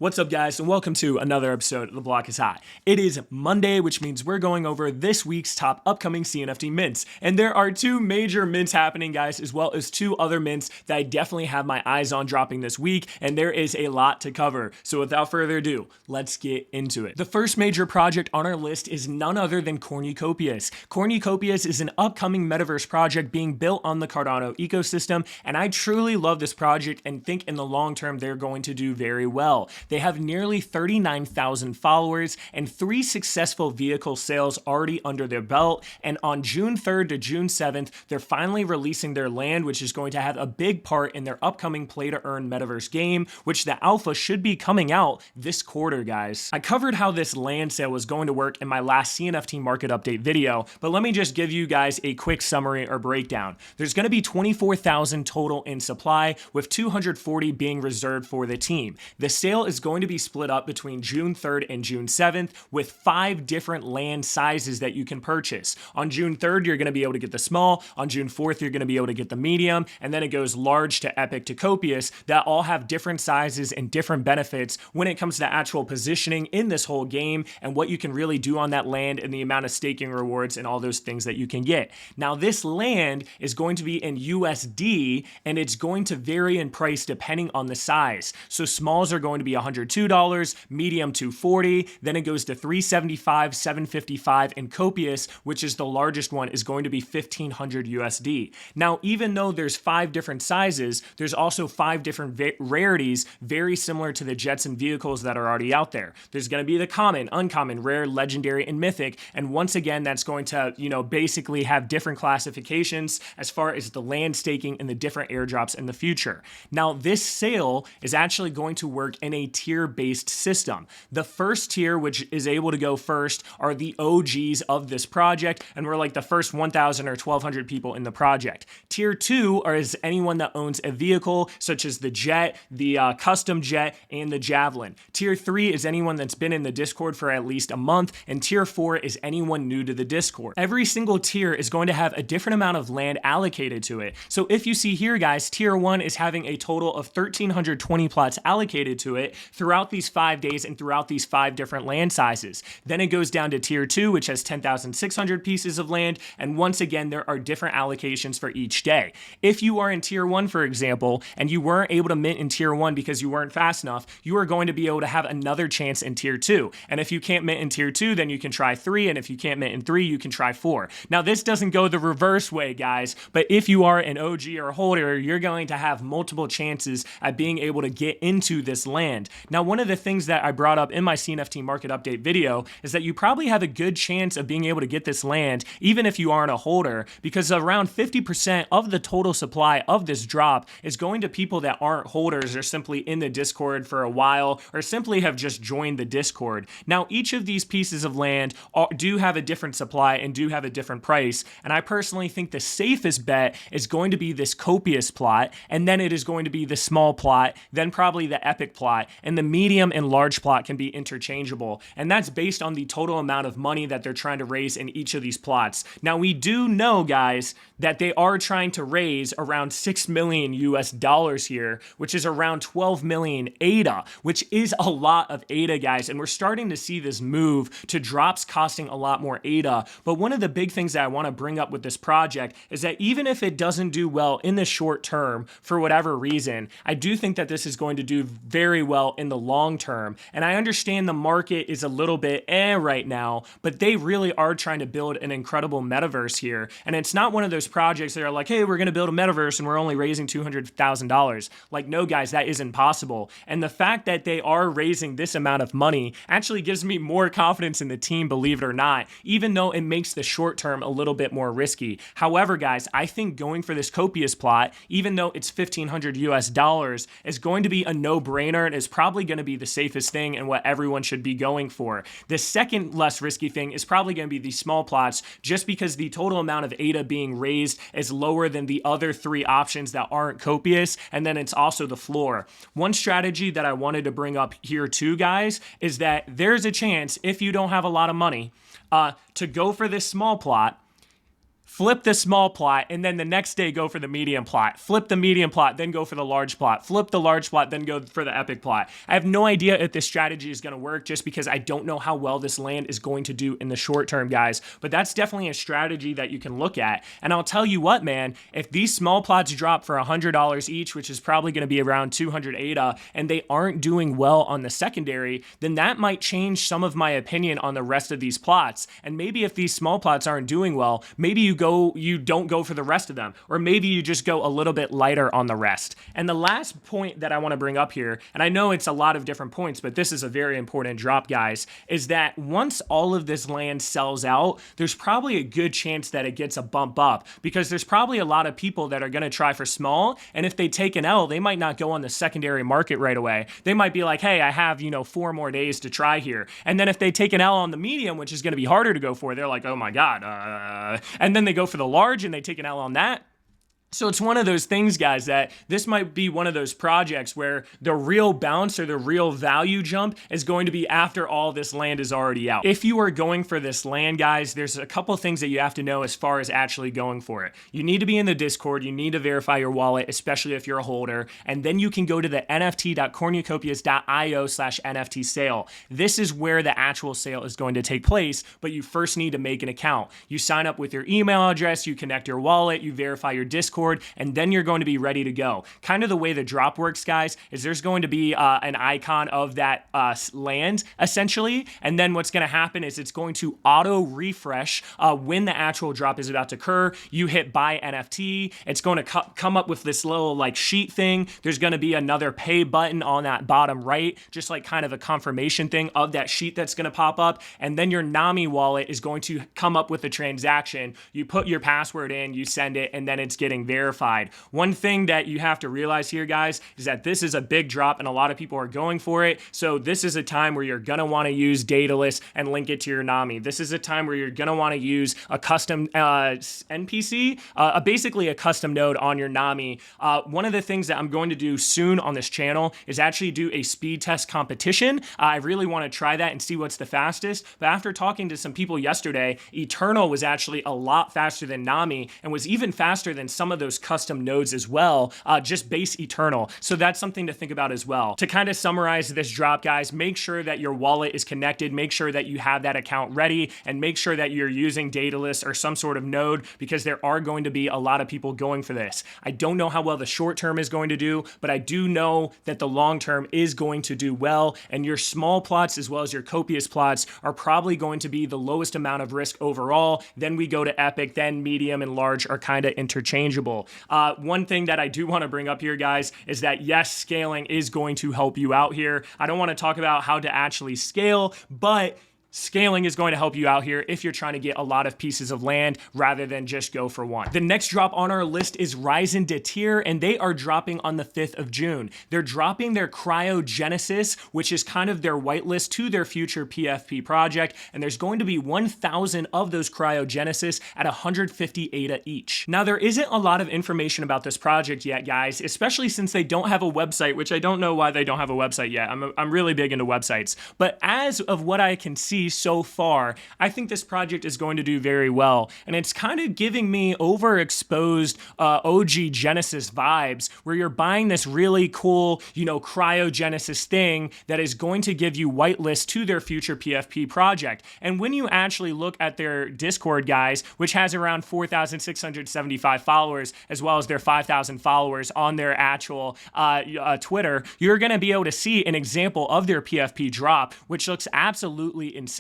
What's up, guys, and welcome to another episode of The Block is Hot. It is Monday, which means we're going over this week's top upcoming CNFT mints. And there are two major mints happening, guys, as well as two other mints that I definitely have my eyes on dropping this week, and there is a lot to cover. So without further ado, let's get into it. The first major project on our list is none other than Cornucopias. Cornucopias is an upcoming metaverse project being built on the Cardano ecosystem, and I truly love this project and think in the long term they're going to do very well. They have nearly 39,000 followers and 3 successful vehicle sales already under their belt. And on June 3rd to June 7th, they're finally releasing their land, which is going to have a big part in their upcoming play to earn metaverse game, which the alpha should be coming out this quarter, guys. I covered how this land sale was going to work in my last CNFT market update video, but let me just give you guys a quick summary or breakdown. There's going to be 24,000 total in supply, with 240 being reserved for the team. The sale is going to be split up between June 3rd and June 7th with 5 different land sizes that you can purchase. On June 3rd, you're going to be able to get the small. On June 4th, you're going to be able to get the medium. And then it goes large to epic to copious that all have different sizes and different benefits when it comes to actual positioning in this whole game and what you can really do on that land and the amount of staking rewards and all those things that you can get. Now, this land is going to be in USD and it's going to vary in price depending on the size. So smalls are going to be $102, medium $240, then it goes to $375, $755, and copious, which is the largest one, is going to be $1,500 USD. Now, even though there's 5 different sizes, there's also 5 different rarities, very similar to the jets and vehicles that are already out there. There's going to be the common, uncommon, rare, legendary, and mythic, and once again, that's going to, basically have different classifications as far as the land staking and the different airdrops in the future. Now, this sale is actually going to work in a tier-based system. The first tier, which is able to go first, are the OGs of this project, and we're like the first 1,000 or 1,200 people in the project. Tier 2 is anyone that owns a vehicle, such as the jet, the custom jet, and the javelin. Tier 3 is anyone that's been in the Discord for at least a month, and Tier 4 is anyone new to the Discord. Every single tier is going to have a different amount of land allocated to it. So if you see here, guys, Tier 1 is having a total of 1,320 plots allocated to it throughout these 5 days and throughout these 5 different land sizes. Then it goes down to Tier 2, which has 10,600 pieces of land, and once again, there are different allocations for each day. If you are in Tier 1, for example, and you weren't able to mint in Tier 1 because you weren't fast enough, you are going to be able to have another chance in Tier 2. And if you can't mint in Tier 2, then you can try 3, and if you can't mint in 3, you can try 4. Now, this doesn't go the reverse way, guys, but if you are an OG or holder, you're going to have multiple chances at being able to get into this land. Now, one of the things that I brought up in my CNFT market update video is that you probably have a good chance of being able to get this land even if you aren't a holder, because around 50% of the total supply of this drop is going to people that aren't holders or simply in the Discord for a while or simply have just joined the Discord. Now, each of these pieces of land do have a different supply and do have a different price, and I personally think the safest bet is going to be this copious plot, and then it is going to be the small plot, then probably the epic plot, and the medium and large plot can be interchangeable, and that's based on the total amount of money that they're trying to raise in each of these plots. Now, we do know, guys, that they are trying to raise around $6 million US here, which is around 12 million ADA, which is a lot of ADA, guys, and we're starting to see this move to drops costing a lot more ADA. But one of the big things that I want to bring up with this project is that even if it doesn't do well in the short term for whatever reason, I do think that this is going to do very well in the long term. And I understand the market is a little bit right now, but they really are trying to build an incredible metaverse here. And it's not one of those projects that are like, hey, we're going to build a metaverse and we're only raising $200,000. Like, no, guys, that isn't possible. And the fact that they are raising this amount of money actually gives me more confidence in the team, believe it or not, even though it makes the short term a little bit more risky. However, guys, I think going for this copious plot, even though it's $1,500 US, is going to be a no-brainer and is probably going to be the safest thing and what everyone should be going for. The second less risky thing is probably going to be these small plots, just because the total amount of ADA being raised is lower than the other 3 options that aren't copious, and then it's also the floor. One strategy that I wanted to bring up here too, guys, is that there's a chance, if you don't have a lot of money, to go for this small plot, flip the small plot, and then the next day go for the medium plot, flip the medium plot, then go for the large plot, flip the large plot, then go for the epic plot. I have no idea if this strategy is going to work just because I don't know how well this land is going to do in the short term, guys, but that's definitely a strategy that you can look at. And I'll tell you what, man, if these small plots drop for $100 each, which is probably going to be around 200 ADA, and they aren't doing well on the secondary, then that might change some of my opinion on the rest of these plots. And maybe if these small plots aren't doing well, maybe you don't go for the rest of them, or maybe you just go a little bit lighter on the rest. And the last point that I want to bring up here, and I know it's a lot of different points, but this is a very important drop, guys, is that once all of this land sells out, there's probably a good chance that it gets a bump up, because there's probably a lot of people that are going to try for small, and if they take an L, they might not go on the secondary market right away. They might be like, hey, I have, 4 more days to try here. And then if they take an L on the medium, which is going to be harder to go for, they're like, oh my God. And then they go for the large and they take an L on that. So it's one of those things, guys, that this might be one of those projects where the real bounce or the real value jump is going to be after all this land is already out. If you are going for this land, guys, there's a couple things that you have to know as far as actually going for it. You need to be in the Discord. You need to verify your wallet, especially if you're a holder. And then you can go to the nft.cornucopias.io/NFT sale. This is where the actual sale is going to take place, but you first need to make an account. You sign up with your email address, you connect your wallet, you verify your Discord, and then you're going to be ready to go. Kind of the way the drop works, guys, is there's going to be an icon of that land, essentially, and then what's going to happen is it's going to auto refresh when the actual drop is about to occur. You hit buy NFT, it's going to come up with this little like sheet thing. There's going to be another pay button on that bottom right, just like kind of a confirmation thing of that sheet that's going to pop up, and then your Nami wallet is going to come up with a transaction. You put your password in, you send it, and then it's getting verified. One thing that you have to realize here, guys, is that this is a big drop and a lot of people are going for it. So this is a time where you're going to want to use Daedalus and link it to your Nami. This is a time where you're going to want to use a custom NPC, basically a custom node on your Nami. One of the things that I'm going to do soon on this channel is actually do a speed test competition. I really want to try that and see what's the fastest. But after talking to some people yesterday, Eternal was actually a lot faster than Nami and was even faster than some of those custom nodes as well, just base Eternal. So that's something to think about as well. To kind of summarize this drop, guys, make sure that your wallet is connected, make sure that you have that account ready, and make sure that you're using Daedalus or some sort of node, because there are going to be a lot of people going for this. I don't know how well the short term is going to do, but I do know that the long term is going to do well, and your small plots as well as your copious plots are probably going to be the lowest amount of risk overall. Then we go to epic, then medium and large are kind of interchangeable. One thing that I do want to bring up here, guys, is that yes, scaling is going to help you out here. I don't want to talk about how to actually scale, but scaling is going to help you out here if you're trying to get a lot of pieces of land rather than just go for one. The next drop on our list is Raison Detre, and they are dropping on the 5th of June. They're dropping their cryogenesis, which is kind of their whitelist to their future PFP project, and there's going to be 1,000 of those cryogenesis at 150 ADA each. Now, there isn't a lot of information about this project yet, guys, especially since they don't have a website, which I don't know why they don't have a website yet. I'm really big into websites, but as of what I can see so far, I think this project is going to do very well, and it's kind of giving me overexposed OG Genesis vibes, where you're buying this really cool, cryogenesis thing that is going to give you whitelist to their future PFP project. And when you actually look at their Discord, guys, which has around 4,675 followers, as well as their 5,000 followers on their actual Twitter, you're going to be able to see an example of their PFP drop, which looks absolutely insane.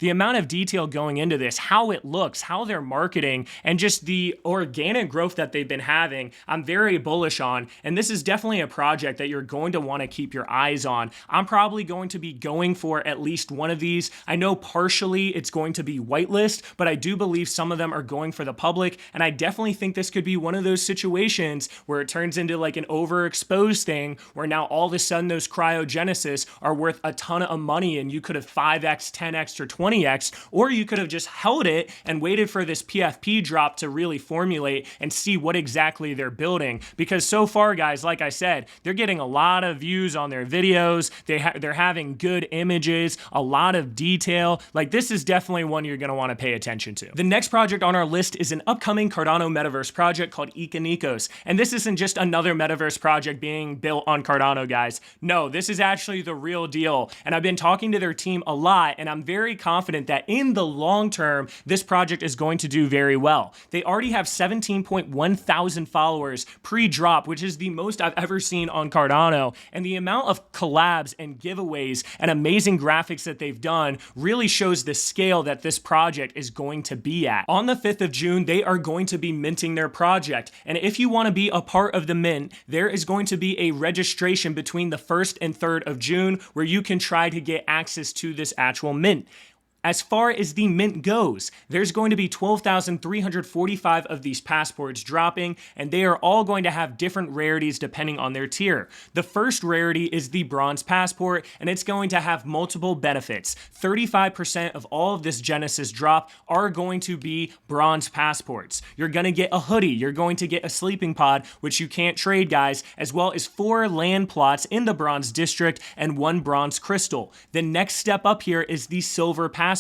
The amount of detail going into this, how it looks, how they're marketing, and just the organic growth that they've been having, I'm very bullish on. And this is definitely a project that you're going to want to keep your eyes on. I'm probably going to be going for at least one of these. I know partially it's going to be whitelist, but I do believe some of them are going for the public. And I definitely think this could be one of those situations where it turns into like an overexposed thing, where now all of a sudden those cryogenesis are worth a ton of money and you could have 5x, 10 10x or 20x, or you could have just held it and waited for this PFP drop to really formulate and see what exactly they're building. Because so far, guys, like I said, they're getting a lot of views on their videos. They're having good images, a lot of detail. Like, this is definitely one you're going to want to pay attention to. The next project on our list is an upcoming Cardano metaverse project called Eikonikos. And this isn't just another metaverse project being built on Cardano, guys. No, this is actually the real deal. And I've been talking to their team a lot, and I'm very confident that in the long term, this project is going to do very well. They already have 17.1 thousand followers pre-drop, which is the most I've ever seen on Cardano. And the amount of collabs and giveaways and amazing graphics that they've done really shows the scale that this project is going to be at. On the 5th of June, they are going to be minting their project. And if you want to be a part of the mint, there is going to be a registration between the 1st and 3rd of June where you can try to get access to this actual mint. As far as the mint goes, there's going to be 12,345 of these passports dropping, and they are all going to have different rarities depending on their tier. The first rarity is the bronze passport, and it's going to have multiple benefits. 35% of all of this Genesis drop are going to be bronze passports. You're going to get a hoodie, you're going to get a sleeping pod, which you can't trade, guys, as well as 4 land plots in the bronze district and 1 bronze crystal. The next step up here is the silver passport,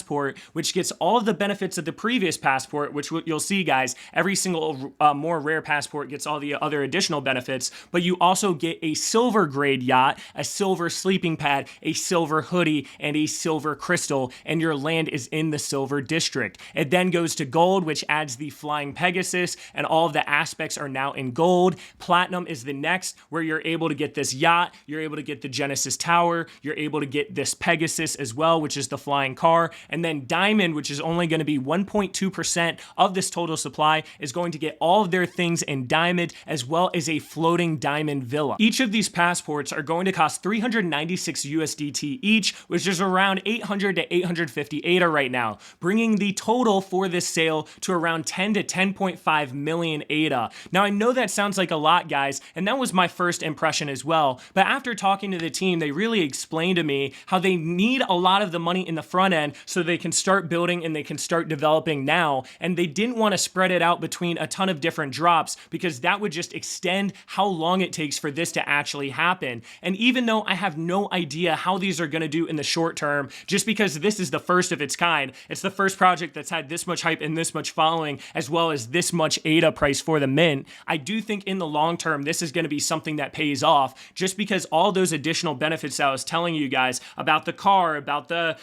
which gets all of the benefits of the previous passport, which you'll see, guys, every single more rare passport gets all the other additional benefits, but you also get a silver grade yacht, a silver sleeping pad, a silver hoodie, and a silver crystal, and your land is in the silver district. It then goes to gold, which adds the flying Pegasus, and all of the aspects are now in gold. Platinum is the next, where you're able to get this yacht, you're able to get the Genesis Tower, you're able to get this Pegasus as well, which is the flying car. And then diamond, which is only going to be 1.2% of this total supply, is going to get all of their things in diamond, as well as a floating diamond villa. Each of these passports are going to cost 396 USDT each, which is around 800 to 850 ADA right now, bringing the total for this sale to around 10 to 10.5 million ADA. Now, I know that sounds like a lot, guys, and that was my first impression as well, but after talking to the team, they really explained to me how they need a lot of the money in the front end so they can start building and they can start developing now, and they didn't want to spread it out between a ton of different drops because that would just extend how long it takes for this to actually happen. And even though I have no idea how these are going to do in the short term, just because this is the first of its kind, it's the first project that's had this much hype and this much following, as well as this much ADA price for the mint, I do think in the long term this is going to be something that pays off, just because all those additional benefits that I was telling you guys about the car, about the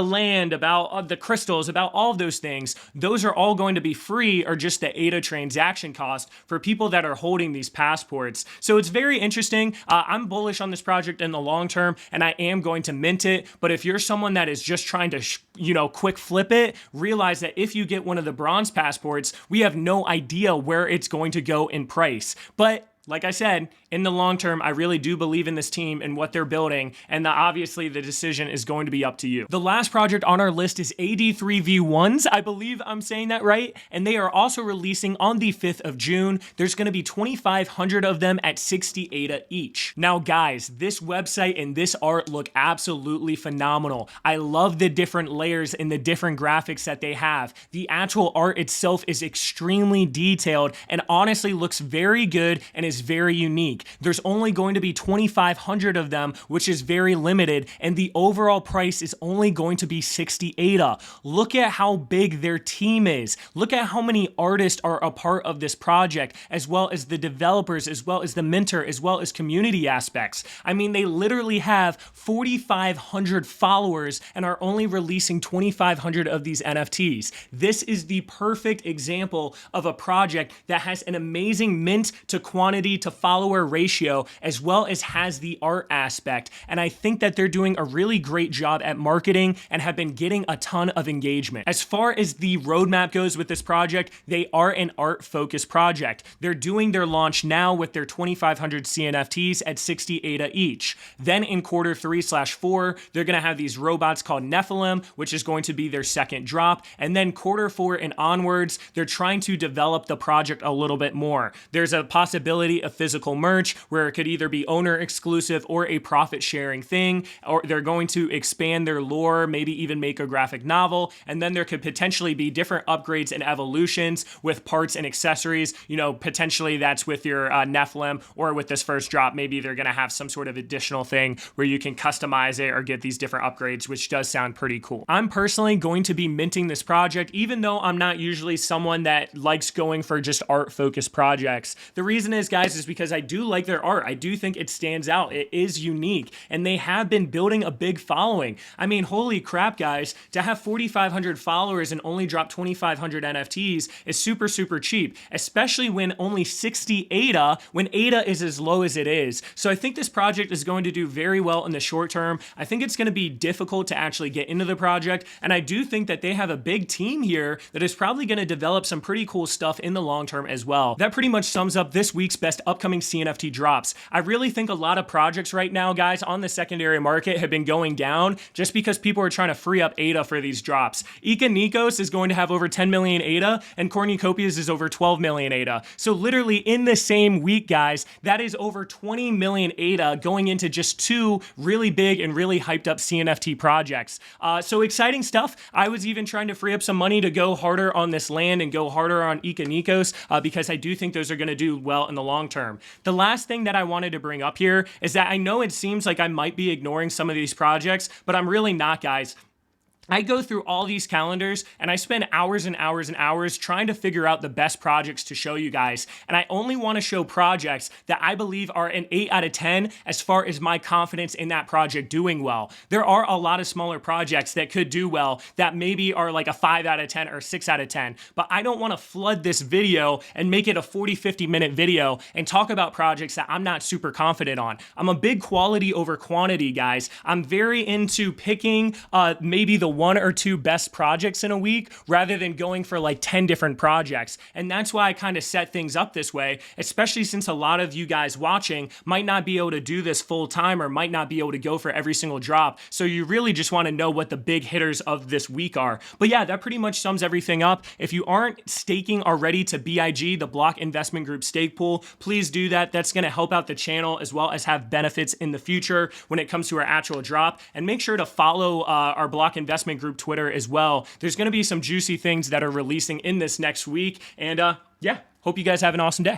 land, about the crystals, about all of those things, those are all going to be free or just the ADA transaction cost for people that are holding these passports. So it's very interesting. I'm bullish on this project in the long term, and I am going to mint it. But if you're someone that is just trying to, quick flip it, realize that if you get one of the bronze passports, we have no idea where it's going to go in price. But like I said, in the long term, I really do believe in this team and what they're building, and obviously the decision is going to be up to you. The last project on our list is AD3V1S. I believe I'm saying that right, and they are also releasing on the 5th of June. There's going to be 2,500 of them at 60 ADA each. Now, guys, this website and this art look absolutely phenomenal. I love the different layers and the different graphics that they have. The actual art itself is extremely detailed and honestly looks very good and is very unique. There's only going to be 2,500 of them, which is very limited, and the overall price is only going to be 60 ADA. Look at how big their team is. Look at how many artists are a part of this project, as well as the developers, as well as the mentor, as well as community aspects. I mean, they literally have 4,500 followers and are only releasing 2,500 of these NFTs. This is the perfect example of a project that has an amazing mint to quantity to follower ratio, as well as has the art aspect. And I think that they're doing a really great job at marketing and have been getting a ton of engagement. As far as the roadmap goes with this project, they are an art-focused project. They're doing their launch now with their 2,500 CNFTs at 60 ADA each. Then in quarter 3/4, they're going to have these robots called Nephilim, which is going to be their second drop. And then quarter 4 and onwards, they're trying to develop the project a little bit more. There's a possibility of physical merge merch where it could either be owner exclusive or a profit sharing thing, or they're going to expand their lore, maybe even make a graphic novel, and then there could potentially be different upgrades and evolutions with parts and accessories. You know, potentially that's with your Nephilim, or with this first drop, maybe they're going to have some sort of additional thing where you can customize it or get these different upgrades, which does sound pretty cool. I'm personally going to be minting this project, even though I'm not usually someone that likes going for just art focused projects. The reason is, guys, is because I do like their art. I do think it stands out. It is unique, and they have been building a big following. I mean, holy crap, guys, to have 4,500 followers and only drop 2,500 NFTs is super, super cheap, especially when only 60 ADA, when ADA is as low as it is. So I think this project is going to do very well in the short term. I think it's going to be difficult to actually get into the project, and I do think that they have a big team here that is probably going to develop some pretty cool stuff in the long term as well. That pretty much sums up this week's best upcoming CNFT drops. I really think a lot of projects right now, guys, on the secondary market have been going down just because people are trying to free up ADA for these drops. Eikonikos is going to have over 10 million ADA, and Cornucopias is over 12 million ADA. So literally in the same week, guys, that is over 20 million ADA going into just two really big and really hyped up CNFT projects. So exciting stuff. I was even trying to free up some money to go harder on this land and go harder on Eikonikos because I do think those are going to do well in the long term. The last thing that I wanted to bring up here is that I know it seems like I might be ignoring some of these projects, but I'm really not, guys. I go through all these calendars and I spend hours and hours and hours trying to figure out the best projects to show you guys. And I only want to show projects that I believe are an 8 out of 10 as far as my confidence in that project doing well. There are a lot of smaller projects that could do well that maybe are like a 5 out of 10 or 6 out of 10. But I don't want to flood this video and make it a 40-50 minute video and talk about projects that I'm not super confident on. I'm a big quality over quantity, guys. I'm very into picking maybe the 1 or 2 best projects in a week rather than going for like 10 different projects. And that's why I kind of set things up this way, especially since a lot of you guys watching might not be able to do this full time or might not be able to go for every single drop. So you really just want to know what the big hitters of this week are. But yeah, that pretty much sums everything up. If you aren't staking already to BIG, the Block Investment Group stake pool, please do that. That's going to help out the channel as well as have benefits in the future when it comes to our actual drop. And make sure to follow our Block Investment Group Twitter as well. There's going to be some juicy things that are releasing in this next week. And yeah, hope you guys have an awesome day.